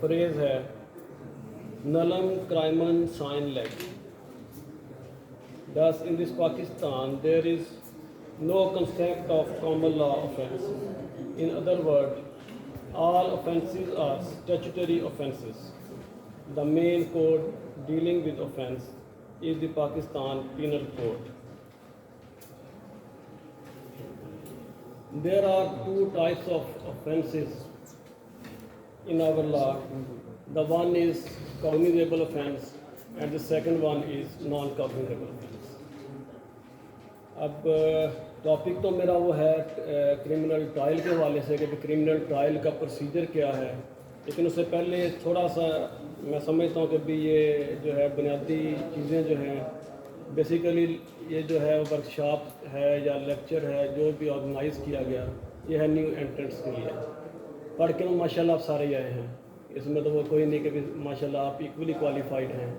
Freeze ہے nullum crimen sine lege. Thus, in this Pakistan, there is no concept of common law offence. In other words, all offences are statutory offences. The main code dealing with offence is the Pakistan Penal Code. There are two types of offences in our law. The one is cognizable offence and the second one is non-cognizable offence. اب topic تو میرا وہ ہے criminal trial کے حوالے سے کہ criminal trial کا پروسیجر کیا ہے، لیکن اس سے پہلے تھوڑا سا میں سمجھتا ہوں کہ بھی یہ جو ہے بنیادی چیزیں جو ہیں بیسیکلی یہ جو ہے ورکشاپ ہے یا لیکچر ہے جو بھی آرگنائز کیا گیا یہ ہے نیو انٹرنٹس کے لیے. پڑھ کے ماشاء اللہ آپ سارے آئے ہیں، اس میں تو وہ کوئی نہیں کہ بھی ماشاء اللہ آپ ایکولی کوالیفائڈ ہیں،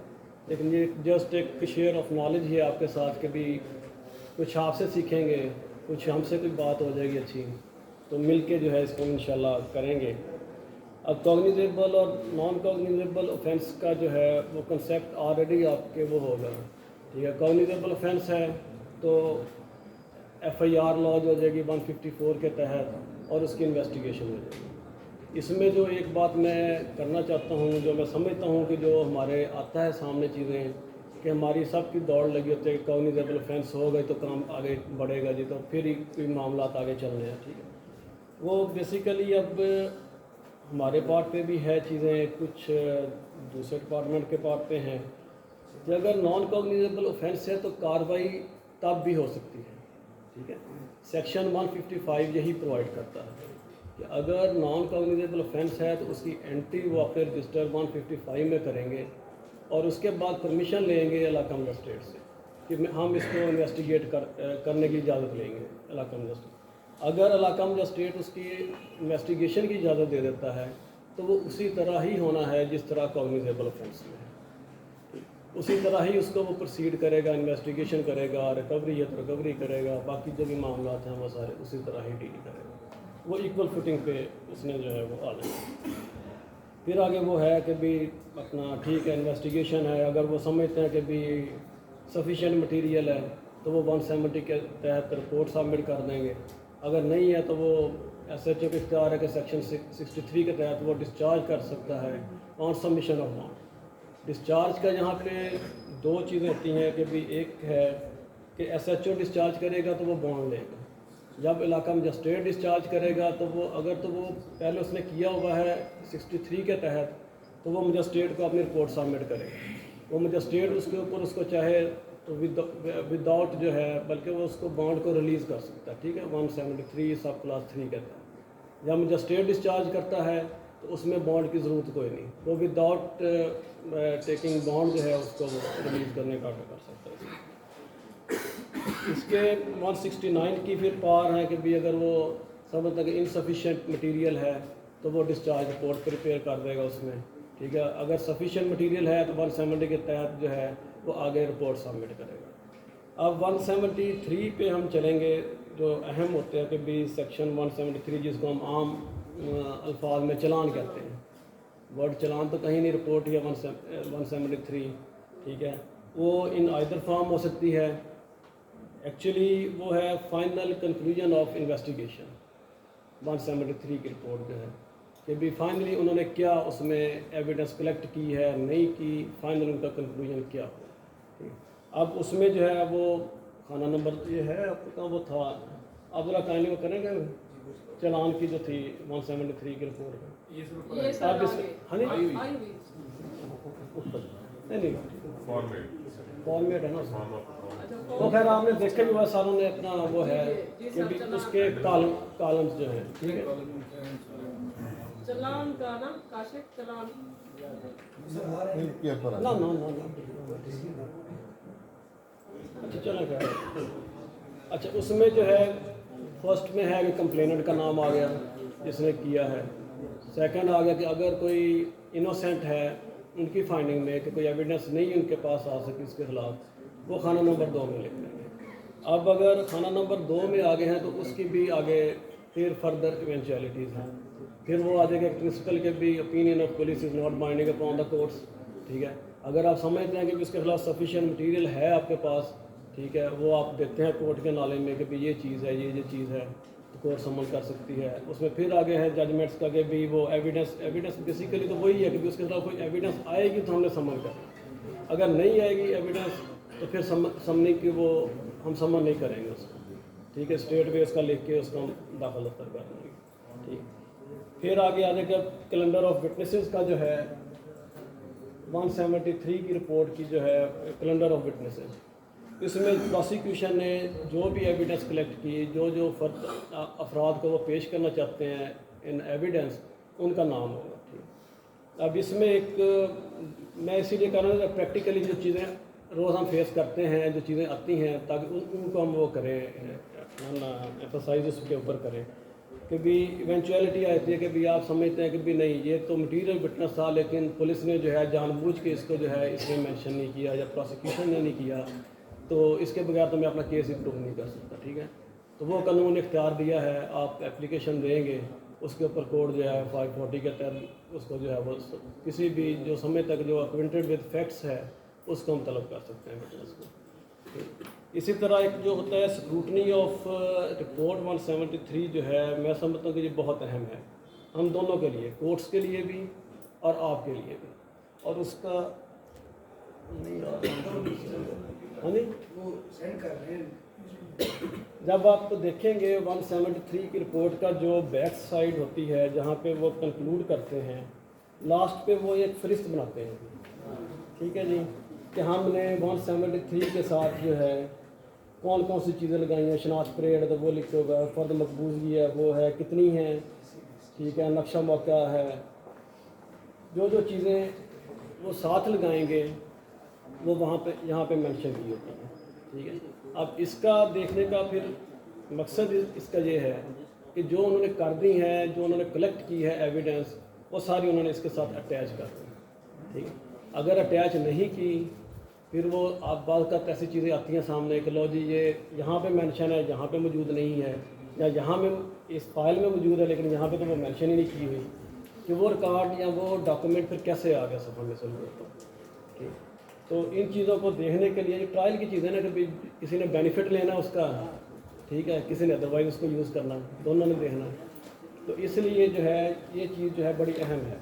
لیکن یہ جسٹ ایک شیئر آف نالج ہے آپ کے ساتھ کہ بھی کچھ آپ سے سیکھیں گے، کچھ ہم سے کوئی بات ہو جائے گی اچھی، تو مل کے جو ہے اس کو انشاءاللہ کریں گے. اب کوگنیزیبل اور نان کوگنیزیبل اوفینس کا جو ہے وہ کنسیپٹ آلریڈی آپ کے وہ ہوگا. ٹھیک ہے، کوگنیزیبل اوفینس ہے تو ایف آئی آر لاج ہو جائے گی 154 کے تحت اور اس کی انویسٹیگیشن ہو جائے گی. اس میں جو ایک بات میں کرنا چاہتا ہوں، جو میں سمجھتا ہوں کہ جو ہمارے آتا ہے سامنے چیزیں کہ ہماری سب کی دوڑ لگی ہوتی ہے کہ کوگنیزیبل اوفینس ہو گئی تو کام آگے بڑھے گا جی، تو پھر ہی کوئی معاملات آگے چل رہے ہیں. ٹھیک ہے، وہ بیسیکلی اب ہمارے پارٹ پہ بھی ہے چیزیں، کچھ دوسرے ڈپارٹمنٹ کے پارٹ پہ ہیں کہ اگر نان کوگنیزیبل اوفینس ہے تو کارروائی تب بھی ہو سکتی ہے. ٹھیک ہے، سیکشن 155 یہی پرووائڈ کرتا ہے کہ اگر نان کوگنیزیبل اوفینس ہے تو اس کی انٹری وہ اپنے رجسٹر 155 میں کریں گے اور اس کے بعد پرمیشن لیں گے علاقہ مجسٹریٹ سے کہ ہم اس کو انویسٹیگیٹ کرنے کی اجازت لیں گے علاقہ مجسٹریٹ. اگر علاقہ مجسٹریٹ اس کی انویسٹیگیشن کی اجازت دے دیتا ہے تو وہ اسی طرح ہی ہونا ہے جس طرح کوگنیزیبل اوفینس میں ہے، اسی طرح ہی اس کو وہ پروسیڈ کرے گا، انویسٹیگیشن کرے گا، ریکوری ہے تو ریکوری کرے گا، باقی جو بھی معاملات ہیں وہ سارے اسی طرح ہی ڈیل کرے گا. وہ ایکول فوٹنگ پہ اس نے جو ہے وہ آ جائے. پھر آگے وہ ہے کہ بھی اپنا ٹھیک ہے انویسٹیگیشن ہے، اگر وہ سمجھتے ہیں کہ بھی سفیشینٹ مٹیریل ہے تو وہ 170 کے تحت رپورٹ سبمٹ کر دیں گے. اگر نہیں ہے تو وہ ایس ایچ او کو اختیار ہے کہ سیکشن 63 کے تحت وہ ڈسچارج کر سکتا ہے آن سبمیشن آف بانڈ. ڈسچارج کا یہاں پہ دو چیزیں ہوتی ہیں کہ بھی ایک ہے کہ ایس ایچ او ڈسچارج کرے گا تو وہ بانڈ لے گا، جب علاقہ مجسٹریٹ ڈسچارج کرے گا تو وہ اگر تو وہ پہلے اس نے کیا ہوا ہے 63 کے تحت تو وہ مجسٹریٹ کو اپنی رپورٹ سبمٹ کرے گا. وہ مجسٹریٹ اس کے اوپر اس کو چاہے تو وداؤٹ جو ہے بلکہ وہ اس کو بانڈ کو ریلیز کر سکتا ہے. ٹھیک ہے، 173 سب کلاس 3 کے تحت جب مجسٹریٹ ڈسچارج کرتا ہے تو اس میں بانڈ کی ضرورت کوئی نہیں، وہ وداؤٹ ٹیکنگ بانڈ جو ہے اس کو وہ ریلیز کرنے کا آرڈر کر سکتا ہے. اس کے 169 کی پھر پار ہے کہ بھی اگر وہ سمجھتا کہ انسفیشینٹ مٹیریل ہے تو وہ ڈسچارج رپورٹ پریپیئر کر دے گا اس میں. ٹھیک ہے، اگر سفیشینٹ مٹیریل ہے تو 170 کے تحت جو ہے وہ آگے رپورٹ سبمٹ کرے گا. اب 173 پہ ہم چلیں گے جو اہم ہوتے ہیں کہ بھی سیکشن 173 جس کو ہم عام الفاظ میں چلان کہتے ہیں. ورڈ چلان تو کہیں نہیں، رپورٹ یا 173. ٹھیک ہے، وہ ان آئدر فارم ہو سکتی ہے. ایکچولی وہ ہے فائنل کنکلوژن آف انویسٹیگیشن. 173 کی رپورٹ جو ہے کہ بھی فائنلی انہوں نے کیا اس میں ایویڈنس کلیکٹ کی ہے نہیں کی، فائنل ان کا کنکلوژن کیا ہو. اب اس میں جو ہے وہ خانہ نمبر یہ ہے آپ کا وہ تھا، اب ذرا کائنڈلی وہ کریں گے چلان کی جو تھی 173 کی رپورٹ میں آپ اس نہیں فارمیٹ ہے نا تو خیر آپ نے دیکھا بھی بہت ساروں نے اپنا وہ ہے کہ بھی اس کے کالمز جو ہیں. ٹھیک ہے، چلان کا نا کاشف چلان اچھا چلیں گا. اچھا اس میں جو ہے فرسٹ میں ہے کہ کمپلیننٹ کا نام آ گیا جس نے کیا ہے. سیکنڈ آ گیا کہ اگر کوئی انوسینٹ ہے ان کی فائنڈنگ میں کہ کوئی ایویڈنس نہیں ان کے پاس آ سکی اس کے خلاف، وہ خانہ نمبر 2 میں لکھ دیں گے. اب اگر خانہ نمبر 2 میں آگے ہیں تو اس کی بھی آگے پھر فردر ایونچویلٹیز ہیں. پھر وہ آ جائے گا پرنسپل کے بھی opinion of police is not binding upon the courts. ٹھیک ہے, اگر آپ سمجھتے ہیں کہ اس کے خلاف سفیشینٹ مٹیریل ہے آپ کے پاس, ٹھیک ہے, وہ آپ دیتے ہیں کورٹ کے نالے میں کہ بھی یہ چیز ہے, یہ چیز ہے, تو کورٹ سمن کر سکتی ہے. اس میں پھر آگے ہے ججمنٹس کا کہ بھی وہ ایویڈنس بیسیکلی تو وہی ہے کہ بھی اس کے خلاف کوئی ایویڈنس آئے گی تو ہم نے سمن کرنا. اگر نہیں آئے گی ایویڈنس تو پھر سمنگ کی وہ ہم سمن نہیں کریں گے اس کو. ٹھیک ہے, اسٹیٹ وے اس کا لکھ کے اس کو ہم داخل دفتر کر دیں گے. ٹھیک, پھر آگے آ جائے گا کیلنڈر آف وٹنسز کا جو ہے 173 کی رپورٹ کی جو ہے کیلنڈر آف وٹنسز. اس میں پروسیکیوشن نے جو بھی ایویڈنس کلیکٹ کی, جو افراد کو وہ پیش کرنا چاہتے ہیں ان ایویڈنس, ان کا نام ہوگا. ٹھیک, اب اس میں ایک میں اسی لیے کہہ رہا ہوں کہ پریکٹیکلی جو چیزیں روز ہم فیس کرتے ہیں, جو چیزیں آتی ہیں, تاکہ ان کو ہم وہ کریں, ایکسرسائز اس کے اوپر کریں کہ بھی ایونچویلٹی آتی ہے کہ بھی آپ سمجھتے ہیں کہ بھی نہیں یہ تو مٹیریل وٹنس تھا, لیکن پولیس نے جو ہے جان بوجھ کے اس کو جو ہے اس میں مینشن نہیں کیا یا پروسیکیوشن نے نہیں کیا, تو اس کے بغیر تو میں اپنا کیس ہی پروو نہیں کر سکتا. ٹھیک ہے, تو وہ قانون اختیار دیا ہے, آپ اپلیکیشن دیں گے, اس کے اوپر کوڈ جو ہے 540 کے تحت اس کو جو ہے وہ کسی بھی جو سمے تک جو اکوینٹڈ ود فیکٹس ہے اس کو ہم طلب کر سکتے ہیں وٹنس کو. اسی طرح ایک جو ہوتا ہے اسکروٹنی آف رپورٹ 173 جو ہے, میں سمجھتا ہوں کہ یہ بہت اہم ہے ہم دونوں کے لیے, کورٹس کے لیے بھی اور آپ کے لیے بھی. اور اس کا جب آپ دیکھیں گے 173 کی رپورٹ کا جو بیک سائڈ ہوتی ہے جہاں پہ وہ کنکلوڈ کرتے ہیں, لاسٹ پہ وہ ایک فہرست بناتے ہیں. ٹھیک ہے جی, کہ ہم نے 173 کے ساتھ جو ہے کون کون سی چیزیں لگائی ہیں, شناخت پریڈ تو وہ لکھے ہوگا, فرد مقبوضگی ہے وہ ہے, کتنی ہیں, ٹھیک ہے, نقشہ موقع ہے, جو چیزیں وہ ساتھ لگائیں گے وہ وہاں پہ یہاں پہ مینشن کی ہوتی ہیں. ٹھیک ہے, اب اس کا دیکھنے کا پھر مقصد اس کا یہ ہے کہ جو انہوں نے کر دی ہیں, جو انہوں نے کلیکٹ کی ہے ایویڈنس, وہ ساری انہوں نے اس کے ساتھ اٹیچ کر دی. ٹھیک ہے, اگر اٹیچ نہیں کی پھر وہ آپ بعض کا ایسی چیزیں آتی ہیں سامنے کہ لو جی یہ یہاں پہ مینشن ہے, یہاں پہ موجود نہیں ہے, یا یہاں میں اس فائل میں موجود ہے لیکن یہاں پہ تو وہ مینشن ہی نہیں کی ہوئی, کہ وہ ریکارڈ یا وہ ڈاکومنٹ پھر کیسے آ گیا سفر میں ضرورت. ٹھیک, تو ان چیزوں کو دیکھنے کے لیے ٹرائل کی چیزیں نا کہ کسی نے بینیفٹ لینا اس کا, ٹھیک ہے, کسی نے ادروائز اس کو یوز کرنا, دونوں نے دیکھنا. تو اس لیے جو ہے یہ چیز جو ہے بڑی اہم ہے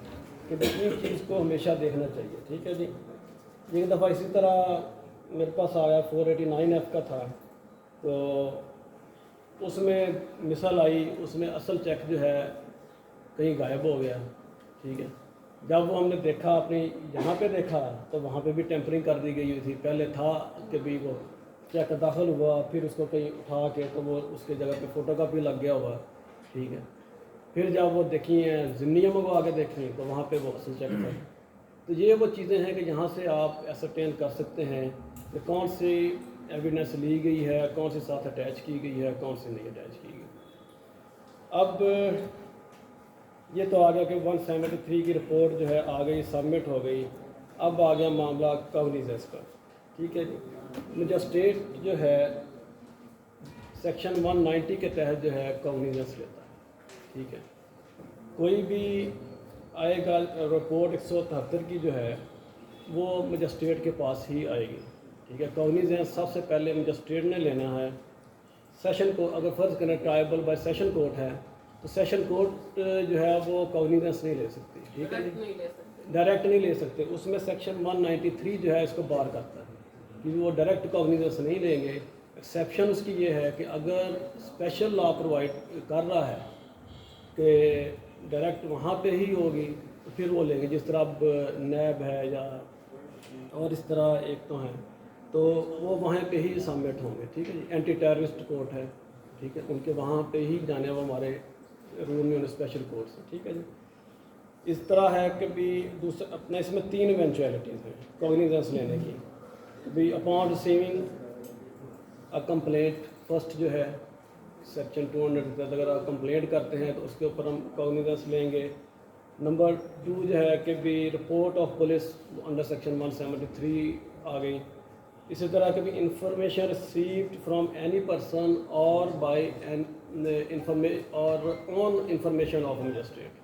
کہ ان چیز کو ہمیشہ دیکھنا چاہیے. ٹھیک ہے جی, ایک دفعہ اسی طرح میرے پاس آیا 489F کا تھا, تو اس میں مثال آئی, اس میں اصل چیک جو ہے کہیں غائب ہو گیا. ٹھیک ہے, جب وہ ہم نے دیکھا اپنی یہاں پہ دیکھا تو وہاں پہ بھی ٹیمپرنگ کر دی گئی ہوئی تھی. پہلے تھا کہ بھی وہ چیک داخل ہوا, پھر اس کو کہیں اٹھا کے تو وہ اس کی جگہ پہ فوٹو کاپی لگ گیا ہوا. ٹھیک ہے, پھر جب وہ دیکھی ہیں ضمنیہ منگوا کے دیکھیں تو وہاں پہ وہ اصل چیک تھا. تو یہ وہ چیزیں ہیں کہ جہاں سے آپ ایسرٹین کر سکتے ہیں کہ کون سی ایویڈنس لی گئی ہے, کون سی ساتھ اٹیچ کی گئی ہے, کون سی نہیں اٹیچ کی گئی. اب یہ تو آ گیا کہ 173 کی رپورٹ جو ہے آ گئی, سبمٹ ہو گئی. اب آ گیا معاملہ کاگنیزنس کا. ٹھیک ہے جی, مجسٹریٹ جو ہے سیکشن 190 کے تحت جو ہے کاگنیزنس لیتا ہے. ٹھیک ہے, کوئی بھی آئے گا رپورٹ 173 کی جو ہے وہ مجسٹریٹ کے پاس ہی آئے گی. ٹھیک ہے, کاگنیزنس سب سے پہلے مجسٹریٹ نے لینا ہے. سیشن کو اگر فرض کریں ٹرائبل بائی سیشن کورٹ ہے تو سیشن کورٹ جو ہے وہ کاگنیزنس نہیں لے سکتی. ٹھیک ہے جی, ڈائریکٹ نہیں لے سکتے. اس میں سیکشن 193 جو ہے اس کو بار کرتا ہے کہ وہ ڈائریکٹ کاگنیزنس نہیں لیں گے. ایکسیپشن اس کی یہ ہے کہ اگر اسپیشل لا پرووائڈ کر رہا ہے کہ ڈائریکٹ وہاں پہ ہی ہوگی تو پھر وہ لیں گے, جس طرح اب نیب ہے یا اور اس طرح ایک تو ہیں, تو وہ وہاں پہ ہی سبمٹ ہوں گے. ٹھیک ہے جی, اینٹی ٹیررسٹ کورٹ ہے. ٹھیک ہے, ان کے وہاں پہ ہی جانے وہ ہمارے رول میں اسپیشل کورٹس ہیں. ٹھیک ہے جی, اس طرح ہے کہ بھی دوسرا اپنا اس میں 3 ایونچویلٹیز ہیں کاگنیزنس لینے کی. بھی اپان ریسیونگ کمپلینٹ, فرسٹ جو ہے سیکشن 200 کے تحت اگر آپ کمپلینٹ کرتے ہیں تو اس کے اوپر ہم کاگنیزنس لیں گے. نمبر 2 جو ہے کہ بھی report of police under section 173 آ گئی. اسی طرح کہ بھی information received from any person اور بائی اور آن انفارمیشن آف مجسٹریٹ.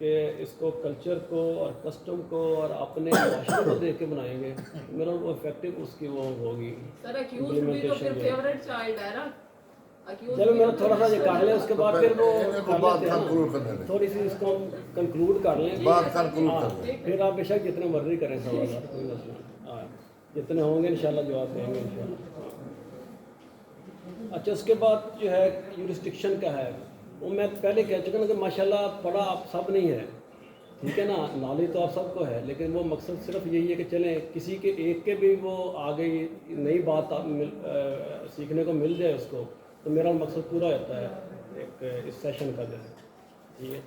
کہ اس کو کلچر کو اور کسٹم کو اور اپنے معاشرے کو دیکھ کے بنائیں گے میرا وہ افیکٹو اس کی وہ ہوگی سر اکیوز بھی تو پھر فیورٹ چائلڈ ہے نا. چلو میرا تھوڑا سا یہ کر لیں اس کے بعد پھر وہ کو بات کنکلوڈ کرنے دیں. تھوڑی سی اس کو ہم کنکلوڈ کر لیں. بات کنکلوڈ ہاں کر لیں. پھر آپ بے شک جتنے مرضی کریں سوالات کوئی مسئلہ نہیں. ہاں جتنے ہوں گے انشاءاللہ جواب دیں گے انشاءاللہ. اچھا اس کے بعد جو ہے یورسڈکشن کا ہے وہ میں پہلے کہہ چکا نا کہ ماشاءاللہ پڑھا آپ سب نہیں ہے ٹھیک ہے نا, نالج تو آپ سب کو ہے, لیکن وہ مقصد صرف یہی ہے کہ چلیں کسی کے ایک کے بھی وہ آگے نئی بات سیکھنے کو مل جائے اس کو, تو میرا مقصد پورا ہوتا ہے ایک اس سیشن کا جو ہے ٹھیک ہے.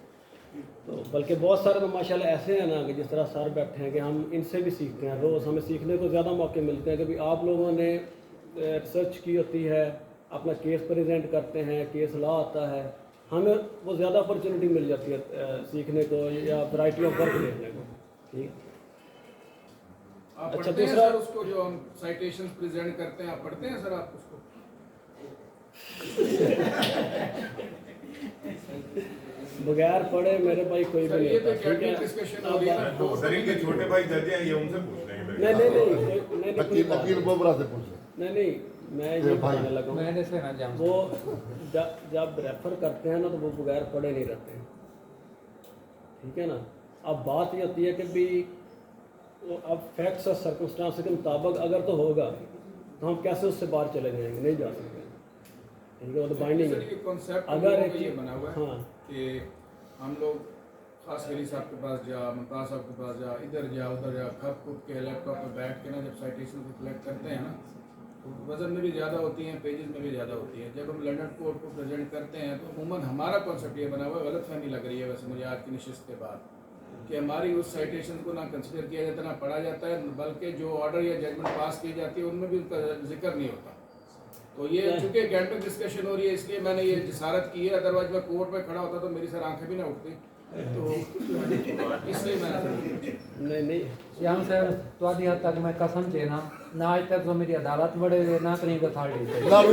تو بلکہ بہت سارے تو ماشاءاللہ ایسے ہیں نا کہ جس طرح سر بیٹھے ہیں کہ ہم ان سے بھی سیکھتے ہیں روز, ہمیں سیکھنے کو زیادہ موقع ملتے ہیں کہ آپ لوگوں نے ریسرچ کی ہوتی ہے, اپنا کیس پریزنٹ کرتے ہیں, کیس لا آتا ہے, ہمیں وہ زیادہ اپرچونیٹی مل جاتی ہے سیکھنے کو یا ورائٹی آف ورک دیکھنے کو ٹھیک. آپ اچھا پڑھتے ہیں دوسرا سر اس کو جو ہم سائٹیشنز پریزنٹ کرتے ہیں, آپ پڑھتے ہیں سر آپ اس کو؟ بغیر پڑھے میرے بھائی کوئی بھی سر نہیں یہ تو ہوتا ٹھیک ہے. ڈسکشن ہو رہی ہے نا. سر ان کے چھوٹے بھائی جج ہیں, یہ ان سے پوچھ لیں گے. نہیں وکیل بوبرا سے پوچھ لیں. نہیں میں یہ بتانے لگا ہوں, میں نے سے نہ جام وہ جب ریفر کرتے ہیں نا تو وہ بغیر پڑھے نہیں رہتے ہیں ٹھیک ہے نا. اب بات یہ ہوتی ہے کہ بھی اب فیکٹس اور سرکمسٹانس کے مطابق اگر تو ہوگا تو ہم کیسے اس سے باہر چلے جائیں گے, نہیں جا سکتے ٹھیک ہے. وہ تو بائنڈنگ سر ہے. یہ کانسیپٹ اگر اگر ایک یہ بنا ہوا ہے ہاں کہ ہم لوگ خاص علی صاحب کے پاس جا, ممتاز صاحب کے پاس جا, ادھر جا ادھر جا, کھپ کھپ کے لیپ ٹاپ پہ بیٹھ کے نا جب سائٹیشن کو کلیکٹ کرتے ہیں نا تو وزن میں بھی زیادہ ہوتی ہیں, پیجز میں بھی زیادہ ہوتی ہے. جب ہم لنڈن کورٹ کو پریزنٹ کرتے ہیں تو عموماً ہمارا کانسیپٹ یہ بنا ہوا ہے, غلط فہمی لگ رہی ہے ویسے مجھے آج کی نشست کے بعد, کہ ہماری اس سائٹیشن کو نہ کنسیڈر کیا جاتا نہ پڑھا جاتا ہے, بلکہ جو آرڈر یا ججمنٹ پاس کی جاتی ہے ان میں بھی ان کا ذکر نہیں ہوتا. تو یہ چونکہ گھنٹوں ڈسکشن ہو رہی ہے اس لیے میں نے یہ جسارت کی ہے, ادروائز میں کورٹ میں کھڑا ہوتا تو میری سر آنکھیں بھی نہ اٹھتی, تو اس لیے میں نہیں شیام صاحب تو آدھی حد تک میں قسم چینا نہ آج تک تو میری عدالت بڑھے ہوئے نہ کہیں کو تھارٹی ہلکا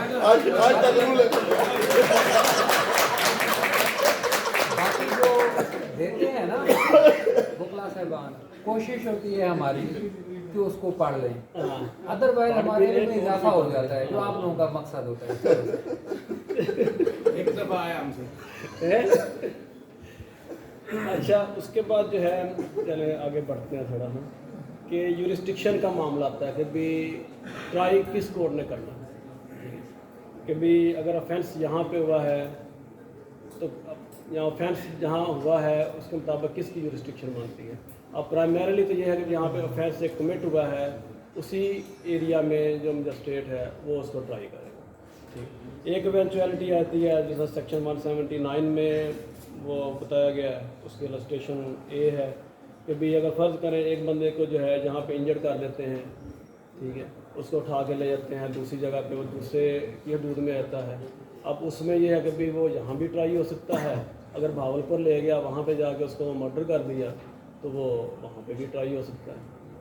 نہ آج تک رول ہے. باقی جو دیتے ہیں نا بکلا صاحبان, کوشش ہوتی ہے ہماری کہ اس کو پڑھ لیں, ادروائز ہمارے علم میں اضافہ ہو جاتا ہے جو آپ لوگوں کا مقصد ہوتا ہے. ایک دفعہ آیا ہم سے. اچھا اس کے بعد جو ہے چلے آگے بڑھتے ہیں تھوڑا ہم کہ یورسڈکشن کا معاملہ آتا ہے کہ بھی ٹرائی کس کورٹ نے کرنا ہے, کہ بھی اگر آفینس یہاں پہ ہوا ہے تو یا آفینس جہاں ہوا ہے اس کے مطابق کس کی یورسڈکشن مانتی ہے. اب پرائمریلی تو یہ ہے کہ یہاں پہ آفینس ایک کمٹ ہوا ہے اسی ایریا میں جو مجسٹریٹ ہے وہ اس کو ٹرائی کرے گا. ایک ایونچویلٹی آتی ہے جیسا سیکشن 179 میں وہ بتایا گیا ہے, اس کے السٹریشن اے ہے کہ بھی اگر فرض کریں ایک بندے کو جو ہے جہاں پہ انجرڈ کر دیتے ہیں ٹھیک ہے, اس کو اٹھا کے لے جاتے ہیں دوسری جگہ پہ, وہ دوسرے کی حدود میں رہتا ہے. اب اس میں یہ ہے کہ بھی وہ یہاں بھی ٹرائی ہو سکتا ہے, اگر بھاولپور لے گیا وہاں پہ جا کے اس کو مرڈر کر دیا تو وہ وہاں پہ بھی ٹرائی ہو سکتا ہے.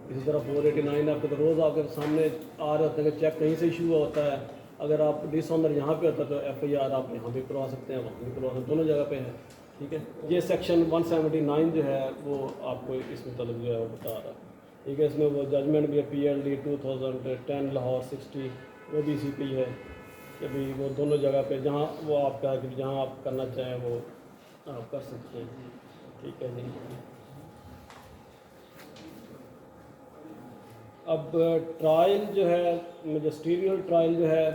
اسی طرح 489 آپ کے تو روز آپ کے سامنے آ رہے ہوتے ہیں کہ چیک کہیں سے ایشو ہوا ہوتا ہے, اگر آپ ڈس آنر یہاں پہ ہوتا ہے تو ایف آئی آر آپ یہاں بھی کروا سکتے ہیں وہاں بھی کروا سکتے ہیں, دونوں جگہ پہ ہے ٹھیک ہے. یہ سیکشن 179 جو ہے وہ آپ کو اس متعلق جو ہے وہ بتا رہا ہے ٹھیک ہے. اس میں وہ ججمنٹ بھی ہے پی ایل ڈی 2010 لاہور 60 وہ بھی سی پی ہے کہ بھی وہ دونوں جگہ پہ جہاں وہ آپ کا کہ جہاں آپ کرنا چاہیں وہ آپ کر سکتے ہیں ٹھیک ہے جی. اب ٹرائل جو ہے مجسٹیریل ٹرائل جو ہے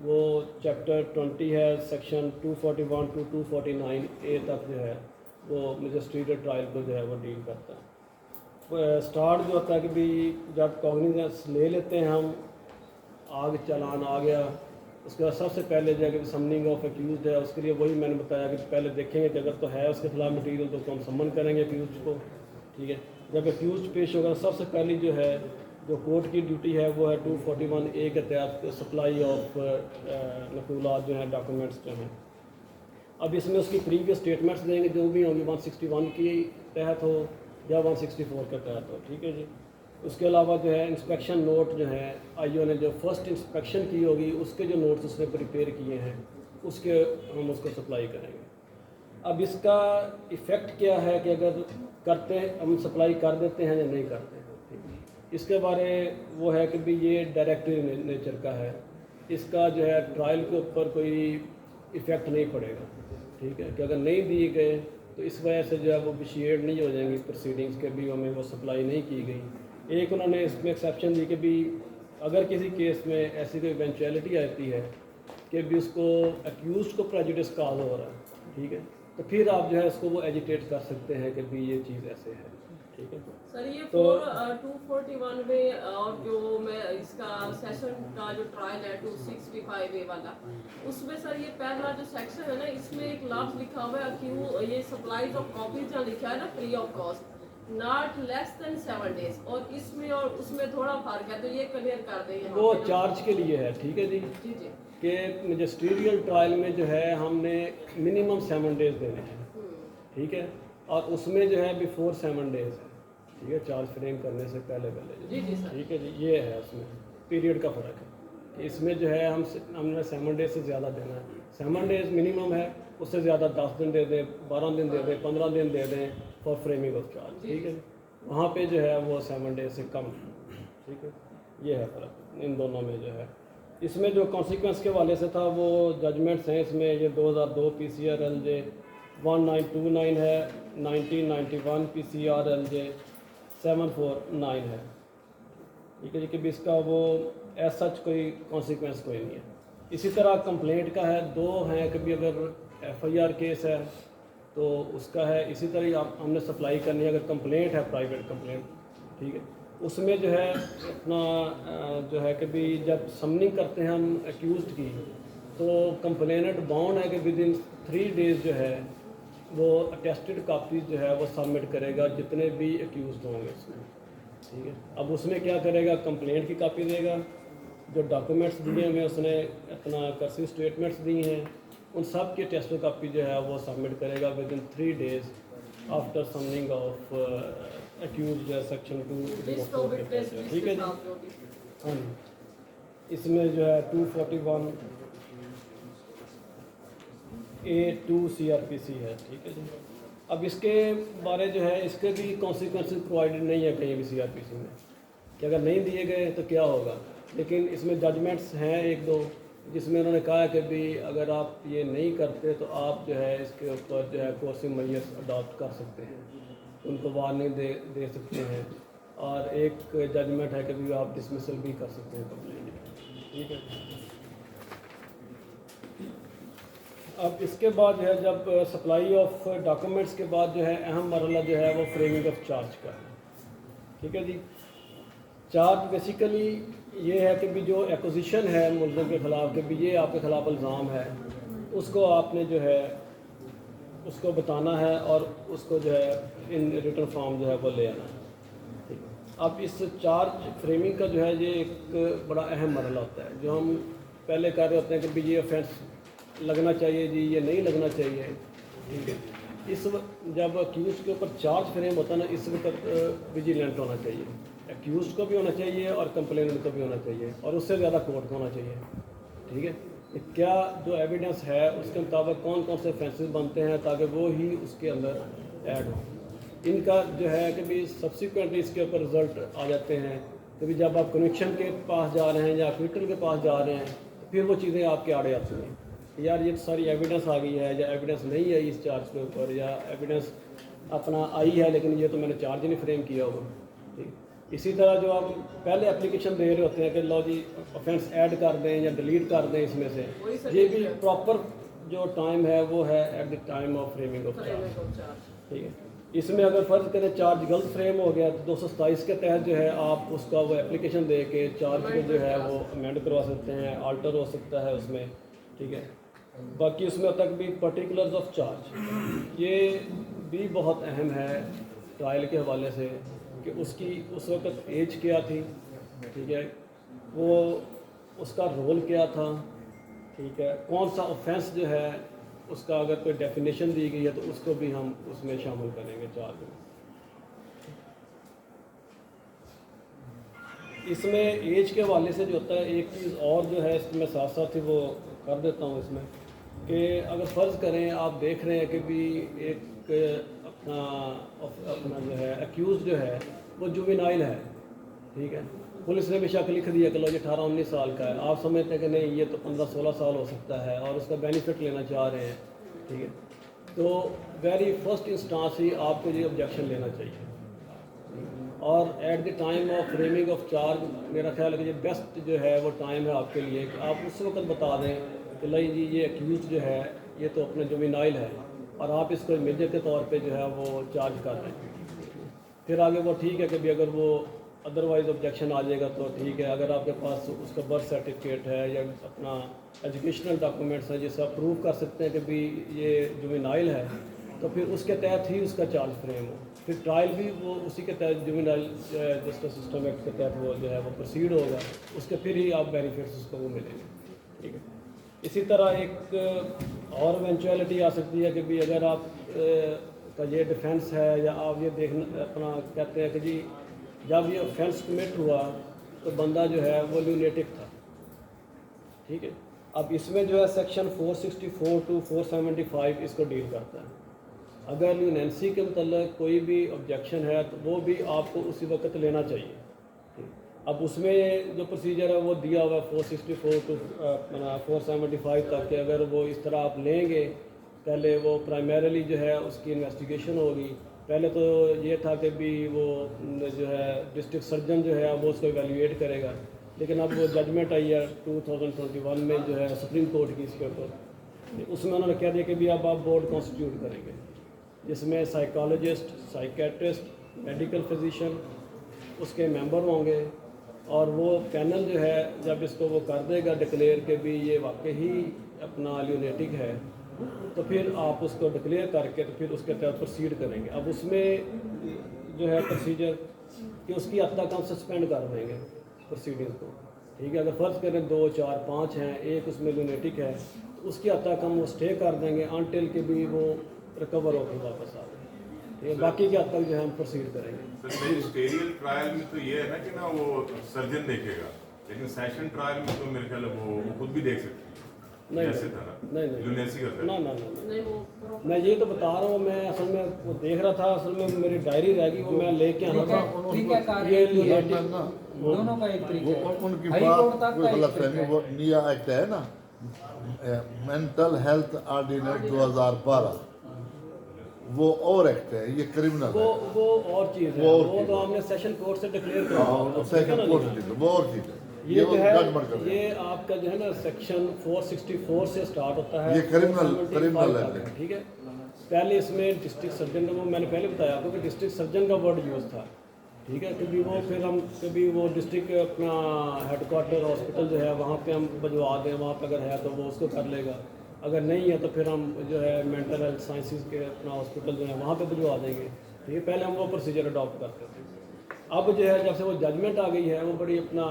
وہ چیپٹر 20 ہے, سیکشن 241 to 249 اے تک جو ہے وہ مجسٹریل ٹرائل کو جو ہے وہ ڈیل کرتا ہے. اسٹارٹ جو ہوتا ہے کہ بھی جب کاگنیزنس لے لیتے ہیں ہم, آگ چلان آ گیا, اس کے بعد سب سے پہلے جو ہے کہ سمننگ آف ایکیوزڈ ہے, اس کے لیے وہی میں نے بتایا کہ پہلے دیکھیں گے کہ اگر تو ہے اس کے خلاف مٹیریل تو اس کو ہم سمن کریں گے ایکیوزڈ کو ٹھیک ہے. جب ایکیوزڈ پیش ہوگا سب سے پہلی جو ہے جو کورٹ کی ڈیوٹی ہے وہ ہے 241 اے کے تحت سپلائی آف نقولات جو ہیں ڈاکومنٹس جو ہیں. اب اس میں اس کی پریویس اسٹیٹمنٹس دیں گے جو بھی ہوں گی 161 کی تحت ہو یا 164 کے تحت ہو ٹھیک ہے جی. اس کے علاوہ جو ہے انسپیکشن نوٹ جو ہیں آئی او نے جو فرسٹ انسپیکشن کی ہوگی اس کے جو نوٹس اس نے پریپیئر کیے ہیں اس کے ہم اس کو سپلائی کریں گے. اب اس کا ایفیکٹ کیا ہے کہ اگر کرتے ہم سپلائی کر دیتے ہیں یا نہیں کرتے ہیں. اس کے بارے وہ ہے کہ بھی یہ ڈائریکٹ نیچر کا ہے, اس کا جو ہے ٹرائل کے اوپر کوئی ایفیکٹ نہیں پڑے گا. ٹھیک ہے, کہ اگر نہیں دیے گئے تو اس وجہ سے جو ہے وہ ویشیٹ نہیں ہو جائیں گی پروسیڈنگس کے بھی ہمیں وہ سپلائی نہیں کی گئی. ایک انہوں نے اس میں ایکسیپشن دی کہ بھی اگر کسی کیس میں ایسی کوئی ایونچویلٹی آتی ہے کہ بھی اس کو اکیوزڈ کو پریجوڈس کاز ہو رہا ہے, ٹھیک ہے, تو پھر آپ جو ہے اس کو وہ ایجیٹیٹ کر سکتے ہیں کہ بھی یہ چیز ایسے ہے. ٹھیک ہے, سر یہ تو 241 میں اور جو میں اس کا سیشن کا جو ٹرائل ہے 265A والا, اس میں سر یہ پہلا جو سیکشن ہے نا, اس میں ایک لفظ لکھا ہوا ہے کیوں یہ سپلائیز آف کاپیز جہاں لکھا ہے نا free of cost not less than 7 days, اور اس میں اور اس میں تھوڑا فرق ہے, تو یہ کلیئر کر دیں. وہ چارج کے لیے ہے. ٹھیک ہے جی, جی جی کہ میجسٹریل ٹرائل میں جو ہے ہم نے منیمم 7 days دینے ہیں. ٹھیک ہے, اور اس میں جو ہے بیفور 7 days ہے. ٹھیک ہے, چارج فریم کرنے سے پہلے جی جی سر. ٹھیک ہے جی, یہ ہے اس میں پیریڈ کا فرق ہے کہ اس میں جو ہے ہم نے 7 days سے زیادہ دینا ہے. 7 days منیمم ہے, اس سے زیادہ 10 دن دے دیں, 12 دن دے دیں, 15 دن دے دیں فار فریمنگ آف چارج. ٹھیک ہے, وہاں پہ جو ہے وہ 7 days سے کم ہے. ٹھیک ہے, یہ ہے فرق ان دونوں میں جو ہے. اس میں جو کانسیکوینس کے والے سے تھا وہ ججمنٹس ہیں اس میں, یہ 2002 PCRLJ 1929 ہے, 1991 PCRLJ 749 ہے. ٹھیک ہے جی, کہ بھی اس کا وہ ایز سچ کوئی کانسیکوینس کوئی نہیں ہے. اسی طرح کمپلینٹ کا ہے, 2 ہیں کہ بھی اگر FIR کیس ہے تو اس کا ہے اسی طرح ہم نے سپلائی کرنی ہے. اگر کمپلینٹ ہے پرائیویٹ کمپلینٹ, ٹھیک ہے, اس میں جو ہے اپنا جو ہے کہ بھی جب سمننگ کرتے ہیں ہم ایکیوزڈ کی تو کمپلینٹ باؤنڈ ہے کہ ود ان 3 days جو ہے وہ اٹیسٹڈ کاپیز جو ہے وہ سبمٹ کرے گا جتنے بھی ایکیوزڈ ہوں گے اس میں. ٹھیک ہے, اب اس میں کیا کرے گا, کمپلینٹ کی کاپی دے گا, جو ڈاکومنٹس دیے ہوئے اس نے اپنا کرسیو اسٹیٹمنٹس دی ہیں ان سب کی ٹیسٹ کاپی جو ہے وہ سبمٹ کرے گا within 3 days after summoning of accused جو ہے سیکشن 2. ٹھیک ہے جی, ہاں جی, اس میں جو ہے 241A2 CRPC ہے. ٹھیک ہے جی, اب اس کے بارے جو ہے اس کے بھی کانسیکوینسز پرووائڈڈ نہیں ہے کہیں بھی CRPC میں کہ اگر نہیں دیے گئے تو کیا ہوگا. لیکن اس میں ججمنٹس ہیں 1-2 جس میں انہوں نے کہا کہ بھی اگر آپ یہ نہیں کرتے تو آپ جو ہے اس کے اوپر جو ہے کورسنگ میئرس اڈاپٹ کر سکتے ہیں, ان کو وارننگ دے سکتے ہیں, اور ایک ججمنٹ ہے کہ بھی آپ ڈسمسل بھی کر سکتے ہیں کمپلینٹ. ٹھیک ہے, اب اس کے بعد جو ہے جب سپلائی آف ڈاکومنٹس کے بعد جو ہے اہم مرحلہ جو ہے وہ فریمنگ آف چارج کا ہے. ٹھیک ہے جی, چارج بیسیکلی یہ ہے کہ بھی جو ایکوزیشن ہے ملزم کے خلاف کہ بھی یہ آپ کے خلاف الزام ہے, اس کو آپ نے جو ہے اس کو بتانا ہے اور اس کو جو ہے ان ریٹن فارم جو ہے وہ لے آنا ہے. ٹھیک ہے, اب اس چارج فریمنگ کا جو ہے یہ ایک بڑا اہم مرحلہ ہوتا ہے جو ہم پہلے کر رہے ہوتے ہیں کہ بھی یہ آفینس لگنا چاہیے جی, یہ نہیں لگنا چاہیے. ٹھیک ہے, اس وقت جب اکیوزڈ کے اوپر چارج فریم ہوتا ہے نا, اس وقت ویجیلنٹ ہونا چاہیے, ایکیوزڈ کو بھی ہونا چاہیے اور کمپلیننٹ کو بھی ہونا چاہیے, اور اس سے زیادہ کورٹ کو ہونا چاہیے. ٹھیک ہے, کیا جو ایویڈنس ہے اس کے مطابق کون کون سے فینسز بنتے ہیں تاکہ وہ ہی اس کے اندر ایڈ ہوں. ان کا جو ہے کہ بھی سبسیکوینٹلی اس کے اوپر رزلٹ آ جاتے ہیں کہ بھی جب آپ کنوکشن کے پاس جا رہے ہیں یا اکویٹل کے پاس جا رہے ہیں پھر وہ چیزیں آپ کے آڑے آتی ہیں, یار یہ ساری ایویڈنس آ گئی ہے یا ایویڈنس نہیں ہے اس چارج کے اوپر, یا ایویڈنس اپنا آئی ہے لیکن یہ تو میں نے چارج نہیں فریم کیا ہوگا. ٹھیک, اسی طرح جو آپ پہلے اپلیکیشن دے رہے ہوتے ہیں کہ لو جی آفینس ایڈ کر دیں یا ڈیلیٹ کر دیں, اس میں سے یہ بھی پراپر جو ٹائم ہے وہ ہے at the time of framing of charge. ٹھیک ہے, اس میں اگر فرض کریں چارج غلط فریم ہو گیا تو 227 کے تحت جو ہے آپ اس کا وہ اپلیکیشن دے کے چارج کو جو ہے وہ امینڈ کروا سکتے ہیں, آلٹر ہو سکتا ہے اس میں. ٹھیک ہے, باقی اس میں تک بھی پرٹیکولرز آف چارج یہ بھی بہت اہم ہے ٹرائل کے حوالے سے کہ اس کی اس وقت ایج کیا تھی. ٹھیک ہے, وہ اس کا رول کیا تھا. ٹھیک ہے, کون سا آفینس جو ہے اس کا اگر کوئی ڈیفینیشن دی گئی ہے تو اس کو بھی ہم اس میں شامل کریں گے چارج میں. اس میں ایج کے حوالے سے جو ہوتا ہے ایک چیز اور جو ہے اس میں ساتھ ساتھ ہی وہ کر دیتا ہوں اس میں کہ اگر فرض کریں آپ دیکھ رہے ہیں کہ بھی ایک اپنا جو ہے ایکیوز جو ہے وہ جوینائل ہے، ٹھیک ہے، پولیس نے بھی شک لکھ دیا کہ لو یہ 18-19 سال کا ہے، آپ سمجھتے ہیں کہ نہیں یہ تو 15-16 سال ہو سکتا ہے اور اس کا بینیفٹ لینا چاہ رہے ہیں، ٹھیک ہے، تو ویری فرسٹ انسٹانس ہی آپ کو یہ آبجیکشن لینا چاہیے، اور at the time of framing of charge میرا خیال ہے کہ یہ بیسٹ جو ہے وہ ٹائم ہے آپ کے لیے کہ آپ اس وقت بتا دیں کہ نہیں جی یہ ایکیوز جو ہے یہ تو اپنے جوینائل ہے اور آپ اس کو میجر کے طور پہ جو ہے وہ چارج کر رہے ہیں، پھر آگے وہ ٹھیک ہے کہ بھی اگر وہ ادروائز آبجیکشن آ جائے گا تو ٹھیک ہے، اگر آپ کے پاس اس کا برتھ سرٹیفکیٹ ہے یا اپنا ایجوکیشنل ڈاکومنٹس ہیں جسے آپ پروو کر سکتے ہیں کہ بھی یہ جوینائل ہے تو پھر اس کے تحت ہی اس کا چارج فریم ہو، پھر ٹرائل بھی وہ اسی کے تحت جوینائل جسٹس سسٹم ایکٹ کے تحت وہ جو ہے وہ پروسیڈ ہوگا، اس کے پھر ہی آپ بینیفٹس اس کو وہ ملیں گے، ٹھیک ہے۔ اسی طرح ایک اور ایونچویلٹی آ سکتی ہے کہ بھی اگر آپ کا یہ ڈیفینس ہے یا آپ یہ دیکھنا اپنا کہتے ہیں کہ جی جب یہ آفینس کمٹ ہوا تو بندہ جو ہے وہ لونیٹک تھا، ٹھیک ہے، اب اس میں جو ہے سیکشن 464 to 475 اس کو ڈیل کرتا ہے، اگر لینسی کے متعلق کوئی بھی آبجیکشن ہے تو وہ بھی آپ کو اسی وقت لینا چاہیے، اب اس میں جو پروسیجر ہے وہ دیا ہوا ہے 464 to 475 تک کہ اگر وہ اس طرح آپ لیں گے پہلے وہ پرائمریلی جو ہے اس کی انویسٹیگیشن ہوگی، پہلے تو یہ تھا کہ بھی وہ جو ہے ڈسٹرکٹ سرجن جو ہے وہ اس کو ایویلیویٹ کرے گا، لیکن اب وہ ججمنٹ آئی ہے 2021 میں جو ہے سپریم کورٹ کی اس کے اوپر، اس میں انہوں نے کہہ دیا کہ بھی اب آپ بورڈ کانسٹیٹیوٹ کریں گے جس میں سائیکالوجسٹ، سائیکیٹرسٹ، میڈیکل فزیشین اس کے ممبر ہوں گے، اور وہ پینل جو ہے جب اس کو وہ کر دے گا ڈکلیئر کہ بھی یہ واقعی اپنا لیونیٹک ہے تو پھر آپ اس کو ڈکلیئر کر کے تو پھر اس کے تحت پروسیڈ کریں گے۔ اب اس میں جو ہے پروسیجر کہ اس کی حد تک ہم سسپینڈ کر دیں گے پروسیڈنگ کو، ٹھیک ہے، اگر فرض کریں 2 4 5 ہیں، ایک اس میں لیونیٹک ہے تو اس کی حد تک ہم وہ اسٹے کر دیں گے انٹل کہ بھی وہ ریکور ہو کے واپس آ جائے، باقی کی حد تک جو ہے ہم پروسیڈ کریں گے۔ میجسٹریل ٹرائل میں تو یہ ہے نا کہ نا وہ سرجن دیکھے گا، لیکن سیشن ٹرائل میں تو میرے خیال ہے وہ خود بھی دیکھ سکتی ہے، جیسے تھا نا لونیسی کا تھا۔ میں یہ تو بتا رہا ہوں، میں اصل میں وہ دیکھ رہا تھا، اصل میں میری ڈائری رہ گئی وہ میں لے کے آنا تھا، طریقہ کار یہ دونوں کا ایک طریقہ ہے، ان کی ہائی کورٹ بات تک کوئی کا ایک غلط طریقہ فہمی، ہے۔ وہ نیا ایکٹ ہے نا مینٹل ہیلتھ آرڈیننس 2012 وہ اور ایکٹ ہے، یہ کرمنل ہے، وہ اور چیز ہے، وہ تو ہم نے سیشن کورٹ سے ڈکلیئر کیا، سیکنڈ کورٹ چیز ہے، وہ اور چیز ہے، یہ جو ہے ججمنٹ کر یہ آپ کا جو ہے نا سیکشن 464 سے سٹارٹ ہوتا ہے، یہ کرمنل ہے، ٹھیک ہے۔ پہلے اس میں ڈسٹرکٹ سرجن کا، وہ میں نے پہلے بتایا آپ کو کہ ڈسٹرکٹ سرجن کا ورڈ یوز تھا، ٹھیک ہے، کبھی وہ پھر ہم کبھی وہ ڈسٹرکٹ اپنا ہیڈ کوارٹر ہاسپٹل جو ہے وہاں پہ ہم بھجوا دیں، وہاں پہ اگر ہے تو وہ اس کو کر لے گا، اگر نہیں ہے تو پھر ہم جو ہے مینٹل ہیلتھ سائنسز کے اپنا ہاسپٹل جو ہے وہاں پہ بھجوا دیں گے، ٹھیک ہے، پہلے ہم وہ پروسیجر اڈاپٹ کرتے تھے۔ اب جو ہے جب سے وہ ججمنٹ آ گئی ہے وہ بڑی اپنا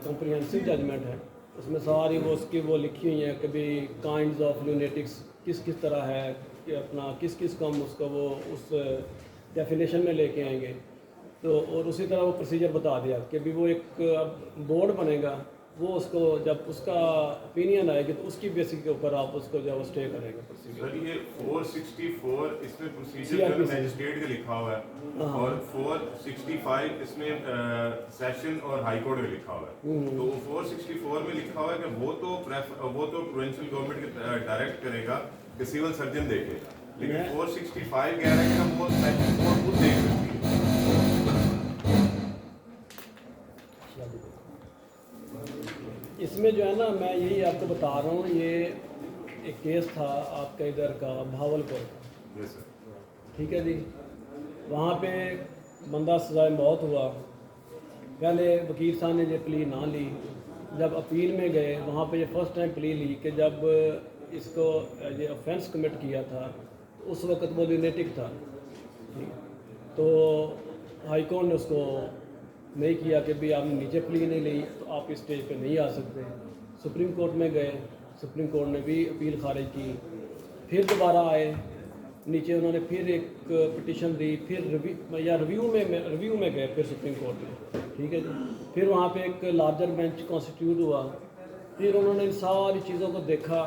کمپریہنسو ججمنٹ ہے، اس میں ساری وہ اس کی وہ لکھی ہوئی ہیں کہ بھی کائنڈز آف لونیٹکس کس کس طرح ہے، کہ اپنا کس کس کو ہم اس کو وہ اس ڈیفینیشن میں لے کے آئیں گے، تو اور اسی طرح وہ پروسیجر بتا دیا کہ بھی وہ ایک بورڈ بنے گا، وہ اس کو جب اس کا اپینین آئے گی تو اس کی بیسک کے اوپر آپ اس کو جو ہے وہ اسٹے کریں گے پروسیجر۔ سر یہ 464 اس میں پروسیجر میجسٹریٹ کا لکھا ہوا ہے اور 465 اس میں سیشن اور ہائی کورٹ کا لکھا ہوا ہے، تو 464 میں لکھا ہوا ہے کہ وہ تو پروونشل گورنمنٹ کے ڈائریکٹ کرے گا کہ سول سرجن دیکھے، لیکن 465 کہہ رہا ہے کہ وہ سیشن کورٹ خود دیکھ سکتی ہے۔ اس میں جو ہے نا میں یہی آپ کو بتا رہا ہوں، یہ ایک کیس تھا آپ کا ادھر کا بھاول پور کا، یس سر، ٹھیک ہے جی، وہاں پہ بندہ سزائے موت ہوا، پہلے وکیل صاحب نے یہ پلی نہ لی، جب اپیل میں گئے وہاں پہ یہ فرسٹ ٹائم پلی لی کہ جب اس کو یہ آفینس کمٹ کیا تھا تو اس وقت وہ لونیٹک تھا، تو ہائی کورٹ نے اس کو نہیں کیا کہ بھی آپ نے نیچے پلی نہیں لی تو آپ اس اسٹیج پہ نہیں آ سکتے، سپریم کورٹ میں گئے، سپریم کورٹ نے بھی اپیل خارج کی، پھر دوبارہ آئے نیچے، انہوں نے پھر ایک پٹیشن دی، پھر ریویو میں گئے پھر سپریم کورٹ میں، ٹھیک ہے جی، پھر وہاں پہ ایک لارجر بینچ کانسٹیٹیوٹ ہوا، پھر انہوں نے ان ساری چیزوں کو دیکھا،